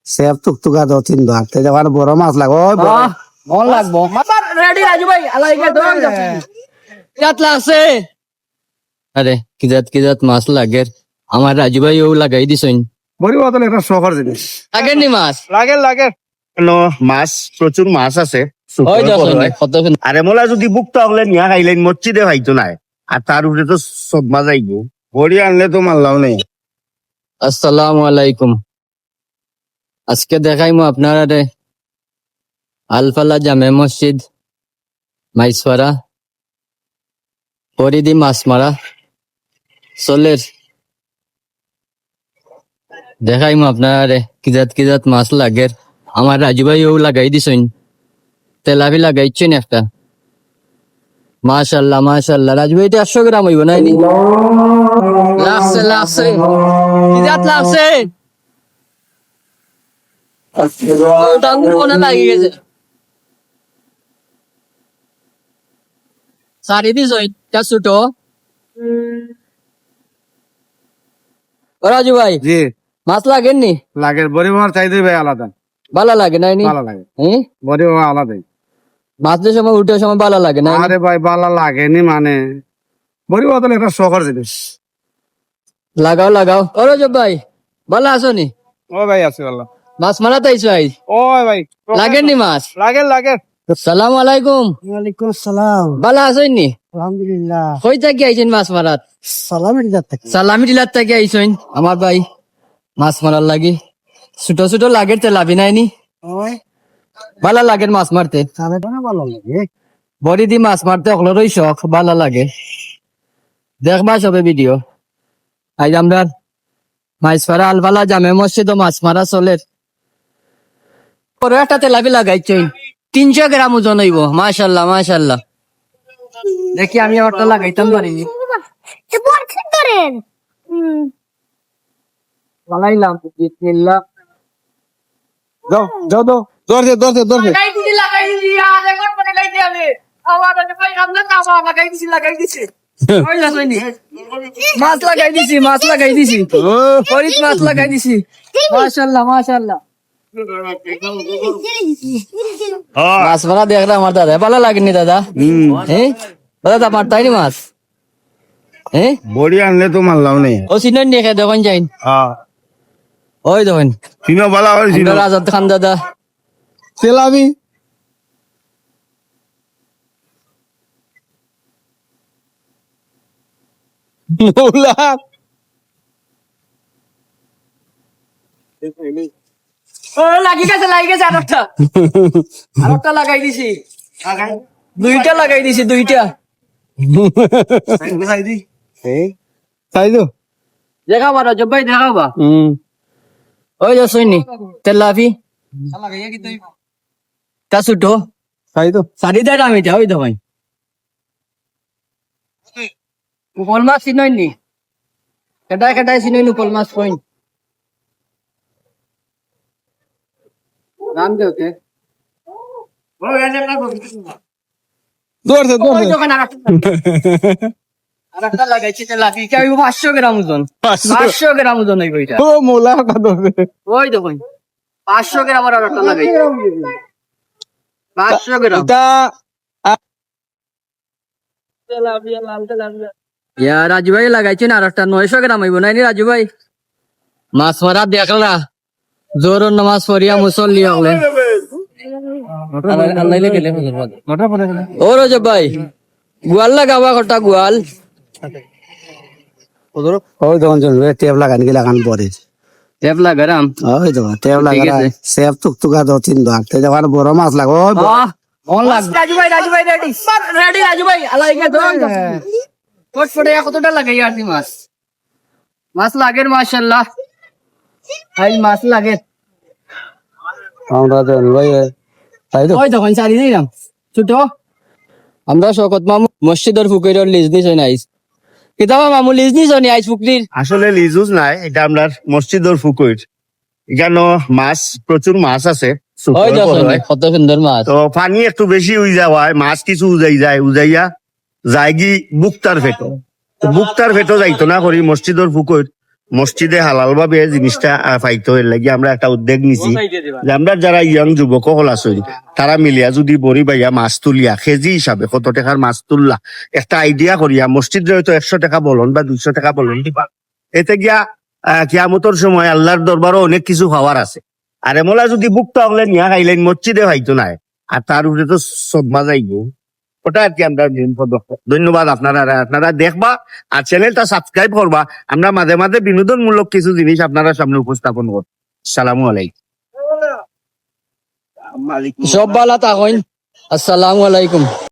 সেব টুকটুকা দো তিন বার তে যাওয়ার বড় মাছ লাগো মন লাগবো মাতার রেডি রাজু ভাই আলাইকে দোয়ান যাচ্ছে কিজাত আছে আরে কিজাত মাছ লাগে আমার রাজু ভাই ও লাগাই দিছইন বড়ি বদল একটা শখর জিনিস লাগেন নি মাছ লাগে মাছ প্রচুর মাছ আছে ওই দেখুন কত আরে মোলা যদি বুকটা হলে নিয়া খাইলেন মসজিদে ভাইতো নাই আর তার উপরে তো সব মাজাইব বড়ি আনলে তো মারলাম নেই আসসালামু আলাইকুম আজকে দেখাইমু আপনারা রে আলফালা জামে মসজিদ মাইসওয়ারা পরিদি মাছ মারা চলের দেখাইমু আপনারা রে কিজাত মাছ লাগের আমার রাজু ভাই ও লাগাই দিছইন তেলাভি লাগাইছেন একটা মাশাল্লাহ রাজু ভাই 150 গ্রাম হইব নাইনি লাগছে কিজাত লাগছে ডাঙ্গুর মনে লাগে গেছে সারি দিস ওইটা ছোট রাজু ভাই জি মাছ লাগেন নি লাগে বড়ি মার চাইতে ভাই আলাদা ভালো লাগে নাই নি ভালো লাগে হ্যাঁ বড়ি মার আলাদাই মাছের সময় উঠার সময় ভালো লাগে না আরে ভাই ভালো লাগেনি মানে বড়ি বদল একটা শখর জিনিস লাগাও ও রাজু ভাই ভালো আছো নি ও ভাই আছে ভালো মাছ মারা তাইছো আই ও ভাই লাগেন নি মাছ লাগে সালাম আলাইকুম ওয়ালাইকুম আসসালাম ভালো আছেন নি আলহামদুলিল্লাহ কই থেকে আইছেন মাছ মারাত সালামের যাত্রা সালামি টিলার থেকে আইছেন আমার ভাই মাছ মারার লাগি ছোট লাগে তেলাবি নাই নি ওই ভালো লাগে মাছ মারতে তাহলে তো ভালো লাগে বড়ি দি মাছ মারতে অকলরই শখ ভালো লাগে দেখবা সবে ভিডিও আজ আমরা মাছপাড়া আলফালা জামে মসজিদ মাছ মারা চলের বড় একটা তেলাপি লাগাইছেন 300 গ্রাম ওজন হইব মাশাল্লাহ দেখি আমি একটা লাগাইতাম পারিনি লাগাইলাম বিসমিল্লাহ যাও দরজে মাছ লাগাই দিছি ফরিদ মাছ লাগাই দিছি মাশাল্লাহ মাছ মারা দেখলে আমার দাদা ভালো লাগেনি দাদা হ্যাঁ দাদা আমার তাই মাছ হ্যাঁ বড়ি আনলে তো মারলাম নেই ও সিনেন দেখে দেখুন যাইন ওই দেখুন চিনো ভালো হয় চিনো আজাদ খান দাদা তেলাবি মৌলা ও লাগি গেছে আরেকটা লাগাই দিছি দুইটা লাগাই দিছি দুইটা তাই তো দেখাবা রাজব ভাই দেখাবা ওই যে শুনি তেলাফি তা ছোটো তাই তো সারি দেয় আমি ওই তো ভাই উপল মাছ চিনই নি কেটাই চিনই নি উপল মাছ কইন নাম দেওতে দৌড়ছে আরেকটা লাগাইছি তেলাফি কে 500 গ্রাম ওজন 500 গ্রাম ওজন হইব এটা ও মৌলা একটা দৌড়ছে ওই তো কইন 500 গ্রাম আর একটা লাগাইছি 500 গ্রাম এটা ইয়া রাজু ভাই লাগাইছেন আর একটা 900 গ্রাম হইব নাই নি রাজু ভাই মাছ মারা দেখলা জোর নামাজ পড়িয়া মুসল্লি হলে ও রাজু ভাই গোয়াল লাগাবা কটা গোয়াল ওই তখন চলবে টেপ লাগান কি লাগান পরে টেপ লাগারাম ওই তো টেপ লাগান সেব টুকটুকা দো তিন বার তে যাওয়ার বড় মাছ লাগো অন লাগ রাজু ভাই রেডি রাজু ভাই আলাইকে দোয়ান ফটফটে কতটা লাগাই আর মাছ লাগের মাশাআল্লাহ হাই মাছ লাগে আমরা তো ভাই তাই তো ওই তখন সারি দিলাম ছোট আমরা শকত মামু মসজিদের পুকুরের লিজ নিছ নাইস কিতাবা মামু লিজ নিছ নি আইস পুকুরির আসলে লিজুস নাই এটা আমরা মসজিদের পুকুর এখানে মাছ প্রচুর মাছ আছে ওই দেখুন কত সুন্দর মাছ তো পানি একটু বেশি উই যাওয়ায় মাছ কিছু উজাইয়া যায়গি বুকতার ভেটো তো বুকতার ভেটো যাইতো না করি মসজিদের পুকুর মসজিদে হালাল ভাবে জিনিসটা পাইতে হইলে লাগি আমরা একটা উদ্যোগ নিছি যে আমরা যারা ইয়াং যুবক হল আছো তারা মিলিয়া যদি বড়ি বাইয়া মাছ তুলিয়া কেজি হিসাবে কত টাকার মাছ তুললা একটা আইডিয়া করিয়া মসজিদ হয়তো 100 টাকা বলুন বা 200 টাকা বলুন দিবা এতে গিয়া কিয়ামতর সময় আল্লাহর দরবারও অনেক কিছু খাওয়ার আছে আর এমলা যদি বুকটা হলে নিয়া খাইলেন মসজিদে হয়তো নাই আর তার উপরে তো সদমা যাইব ওটা আর কি আমরা মেন পদক্ষেপ। ধন্যবাদ আপনারা দেখবা আর চ্যানেলটা সাবস্ক্রাইব করবা আমরা মাঝে মাঝে বিনোদনমূলক কিছু জিনিস আপনারা সামনে উপস্থাপন করব। আসসালামু আলাইকুম। সব ভালো থাকুন। আসসালামু আলাইকুম।